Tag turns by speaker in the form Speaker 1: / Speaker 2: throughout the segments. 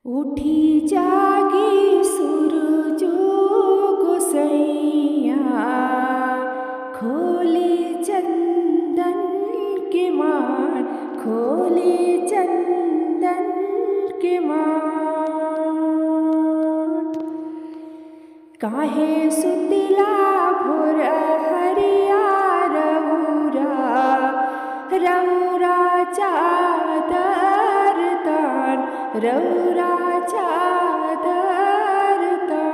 Speaker 1: उठी जागी सूरजो गोसैया, खोले चंदन के मार, खोले चंदन के मार। काहे सुतिला भोर हरिया रौरा, रौरा चादर तान, रौरा चादर तान।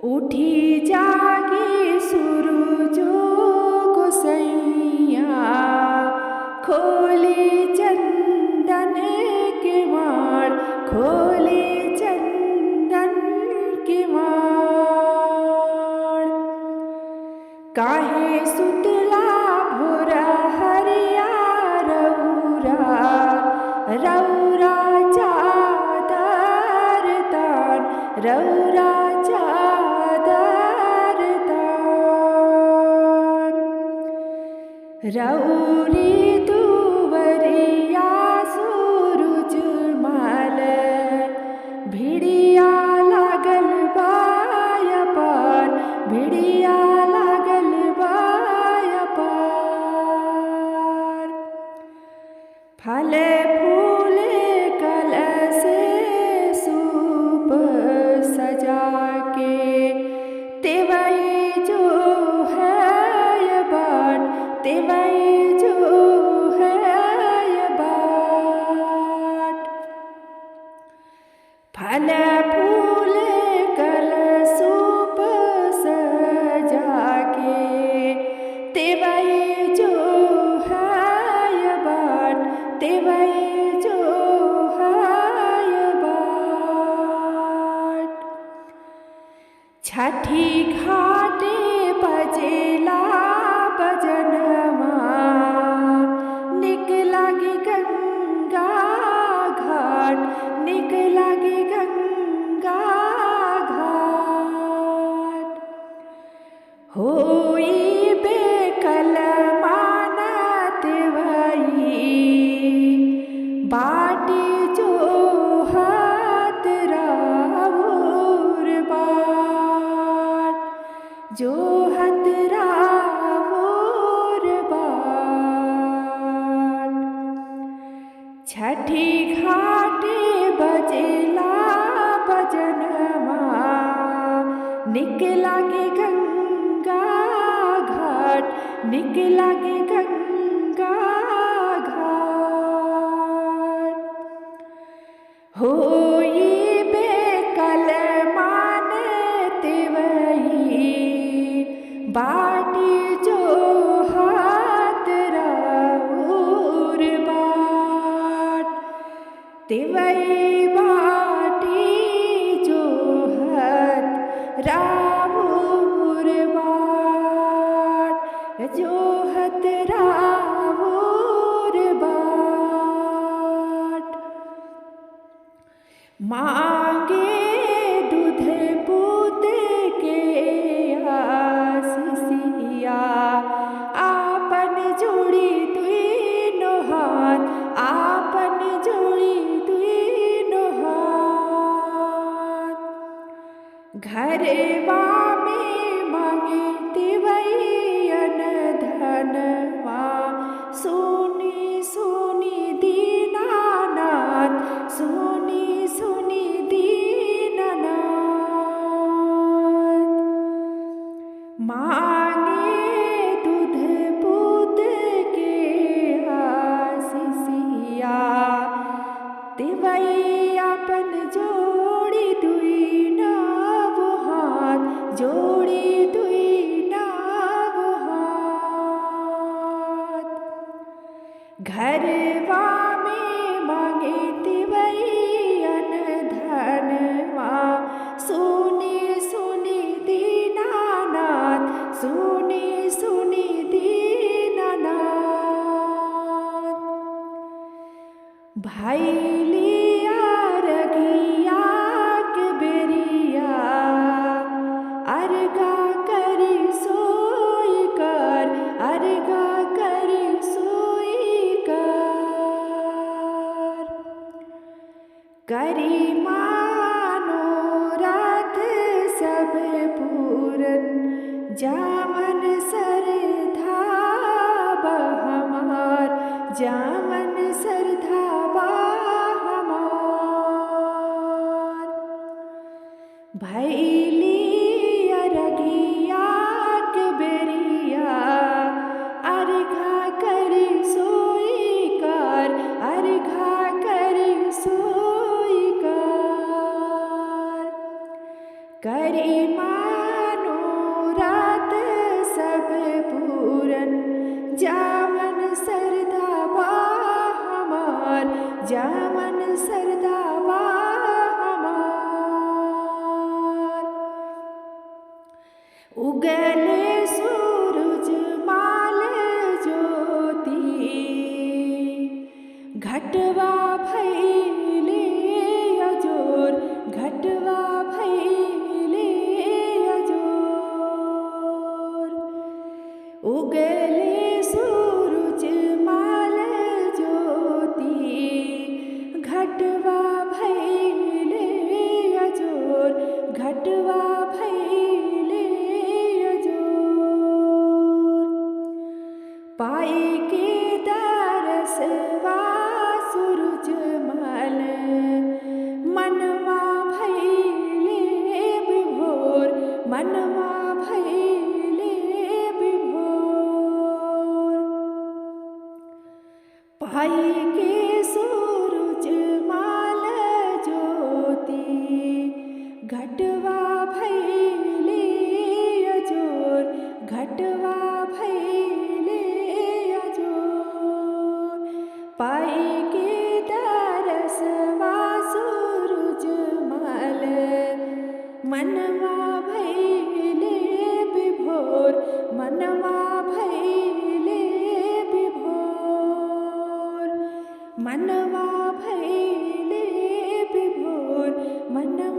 Speaker 1: उठी जागी सूरजो गोसैया, खोले चंदन के मार, खोले चंदन के मार। काहे सुतला भोर हरिया रौरा, रौरा चादर तान, रौरा चादर तान। रौरी दुवरिया सूरज माल, भिड़िया लागल बाय पार, भिड़िया लागल बाय पार। फल फूल कलशे सूप सजा के, तेवई जो है बाट, तेवई जो है बाट। फल फूल कलशूप सजा के, तेवई जो है बाट, तेवई जो है बाट। छठी घाटे बजेला बजनमा, निक लागे गंगा घाट, निक लागे गंगा घाट। होई बेकल मानत वही, बाटी जो हाथ राउर बाट, जो हाथ राउर बाट। छठी घाटे बजेला बजनमा, निक लागे गंगा घाट, निक लागे गंगा घाट। होई बेकल मानत वही, बाटी जो हाथ राउर बाट, तेवई बाटी जो हाथ राउर बाट, जो हाथ राउर बाट। मांगे दूध पूत के आसीसिया, आपन जोड़ी दुइनो हाथ, आपन जोड़ी दुइनो हाथ। घरवा में मांगे तिवैयन धनवा, सोनी सोनी दीनानाथ, सोनी सोनी दीनानाथ। मांगे दूध पूत के आसीसिया, तिवई अपन जोड़ी दुई नव हाथ, जोड़ी दुई नव हाथ। घरवा में मांगे तिवैयन धनवा, सोनी सोनी दीनानाथ, सोनी सोनी दीनानाथ। भैलिया रगिया के बेरिया, अर्गा करी सोई कर, अर्गा करी सोई कर। करी मनोरथ सब पूरन जामन सरधा हमार जामन सरधा हमार भैली अरघिया के बेरिया अर्घा करी सोई कार अर्घा करी सोई कार करी मनोरथ सब पूरन जामन सरधा हमार जामन सरधा हमार उगले सूरज माल ज्योति घटवा भैले अजोर घटवा भैले अजोर उगले सूरज माल ज्योति घटवा भैले अजोर घटवा भैले अजोर पाए के दरसवा सूरज मल मनवा भैले विभोर मनवा भैले विभोर पाए के सूरज माल ज्योति घटवा भैले अजोर घटवा भैले अजोर पाए के दरसवा सूरज मल मनवा भैले विभोर मनवा भैले विभोर मनवा भैले विभोर मनवा